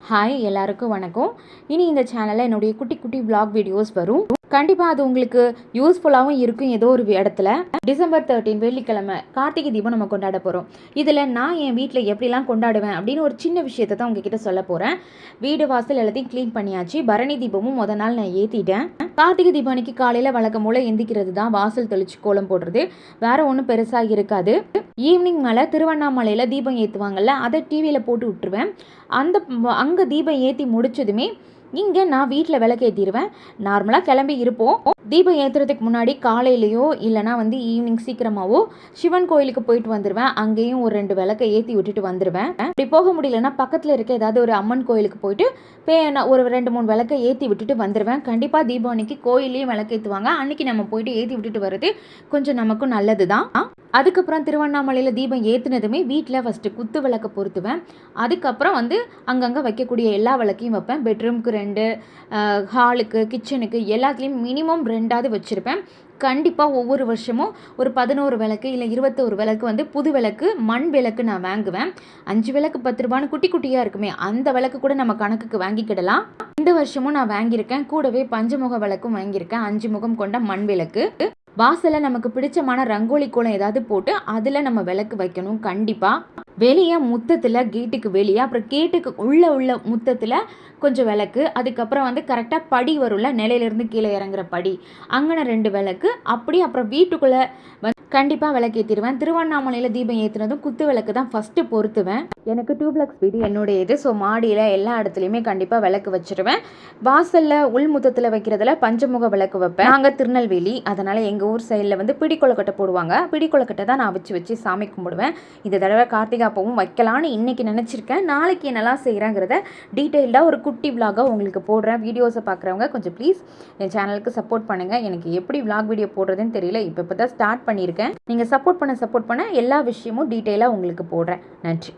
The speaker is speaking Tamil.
ஹாய் எல்லாருக்கும் வணக்கம். இனி இந்த சேனலில் என்னுடைய குட்டி குட்டி vlog வீடியோஸ் வரும். கண்டிப்பாக அது உங்களுக்கு யூஸ்ஃபுல்லாகவும் இருக்கும். ஏதோ ஒரு இடத்துல டிசம்பர் 13 வெள்ளிக்கிழமை கார்த்திகை தீபம் நம்ம கொண்டாட போகிறோம். இதில் நான் என் வீட்டில் எப்படிலாம் கொண்டாடுவேன் அப்படின்னு ஒரு சின்ன விஷயத்தை தான் உங்ககிட்ட சொல்ல போகிறேன். வீடு வாசல் எல்லாத்தையும் க்ளீன் பண்ணியாச்சு. பரணி தீபமும் முத நாள் நான் ஏற்றிட்டேன். கார்த்திகை தீபம் அன்னைக்கு காலையில் வழக்கம் போல் எந்திக்கிறது தான், வாசல் தெளிச்சு கோலம் போடுறது, வேற ஒன்றும் பெருசாக இருக்காது. ஈவினிங் மேலே திருவண்ணாமலையில் தீபம் ஏற்றுவாங்கள்ல, அதை டிவியில் போட்டு விட்டுருவேன். அங்கே தீபம் ஏற்றி முடிச்சதுமே இங்கே நான் வீட்டில் விளக்கு ஏற்றிடுவேன். நார்மலாக கிளம்பி இருப்போம். தீபம் ஏற்றுறதுக்கு முன்னாடி காலையிலையோ இல்லைனா ஈவினிங் சீக்கிரமாகவோ சிவன் கோயிலுக்கு போயிட்டு வந்துடுவேன். அங்கேயும் ஒரு 2 விளக்கை ஏற்றி விட்டுட்டு வந்துடுவேன். அப்படி போக முடியலன்னா பக்கத்தில் இருக்க ஏதாவது ஒரு அம்மன் கோயிலுக்கு போயிட்டு நான் ஒரு 2-3 விளக்கை ஏற்றி விட்டுட்டு வந்துடுவேன். கண்டிப்பாக தீபம் அன்னைக்கு கோயிலையும் விளக்கு ஏற்றுவாங்க. அன்றைக்கி நம்ம போயிட்டு ஏற்றி விட்டுட்டு வர்றது கொஞ்சம் நமக்கும் நல்லது தான். அதுக்கப்புறம் திருவண்ணாமலையில் தீபம் ஏற்றுனதுமே வீட்டில் ஃபஸ்ட்டு குத்து விளக்கை பொருத்துவேன். அதுக்கப்புறம் அங்கங்கே வைக்கக்கூடிய எல்லா விளக்கையும் வைப்பேன். பெட்ரூமுக்கு 2, ஹாலுக்கு, கிச்சனுக்கு எல்லாத்துலேயும் மினிமம் 2ஆவது வச்சுருப்பேன். கண்டிப்பாக ஒவ்வொரு வருஷமும் ஒரு 11 விளக்கு இல்லை 21 விளக்கு புது விளக்கு, மண் விளக்கு நான் வாங்குவேன். 5 விளக்கு 10 ரூபான்னு குட்டி குட்டியாக இருக்குமே, அந்த விளக்கு கூட நம்ம கணக்குக்கு வாங்கிக்கிடலாம். இந்த வருஷமும் நான் வாங்கியிருக்கேன். கூடவே பஞ்சமுக விளக்கும் வாங்கியிருக்கேன். 5 முகம் கொண்ட மண் விளக்கு. வாசலில் நமக்கு பிடிச்சமான ரங்கோலி கோலம் ஏதாவது போட்டு அதில் நம்ம விளக்கு வைக்கணும். கண்டிப்பாக வெளியே முத்தத்தில், கேட்டுக்கு வெளியே, அப்புறம் கேட்டுக்கு உள்ள முத்தத்தில் கொஞ்சம் விளக்கு, அதுக்கப்புறம் கரெக்டாக படி வரும்ல, நிலையிலேருந்து கீழே இறங்குற படி, அங்கன 2 விளக்கு, அப்புறம் வீட்டுக்குள்ளே கண்டிப்பாக விளக்கு ஏற்றிடுவேன். திருவண்ணாமலையில் தீபம் ஏற்றுனதும் குத்து விளக்கு தான் ஃபஸ்ட்டு பொருத்துவேன். எனக்கு 2 வீடு என்னுடைய இது. ஸோ மாடியில் எல்லா இடத்துலையுமே கண்டிப்பாக விளக்கு வச்சுருவேன். வாசலில் உள்முத்தத்தில் வைக்கிறதுல பஞ்சமுக விளக்கு வைப்பேன். நாங்கள் திருநெல்வேலி, அதனால் எங்கள் ஊர் சைடில் பிடி கொழுக்கட்டை போடுவாங்க. பிடி கொழுக்கட்டை தான் நான் வச்சு சாமி கும்பிடுவேன். இந்த தடவை கார்த்திகை அப்பவும் வைக்கலான்னு இன்றைக்கி நினச்சிருக்கேன். நாளைக்கு என்னெல்லாம் செய்கிறேங்கிறத டீட்டெயில்டாக ஒரு குட்டி விலாகாக உங்களுக்கு போடுறேன். வீடியோஸை பார்க்குறவங்க கொஞ்சம் ப்ளீஸ் என் சேனலுக்கு சப்போர்ட் பண்ணுங்கள். எனக்கு எப்படி விலாக் வீடியோ போடுறதுன்னு தெரியல. இப்போ தான் ஸ்டார்ட் பண்ணியிருக்கேன். நீங்கள் சப்போர்ட் பண்ண எல்லா விஷயமும் டீட்டெயிலாக உங்களுக்கு போடுறேன். நன்றி.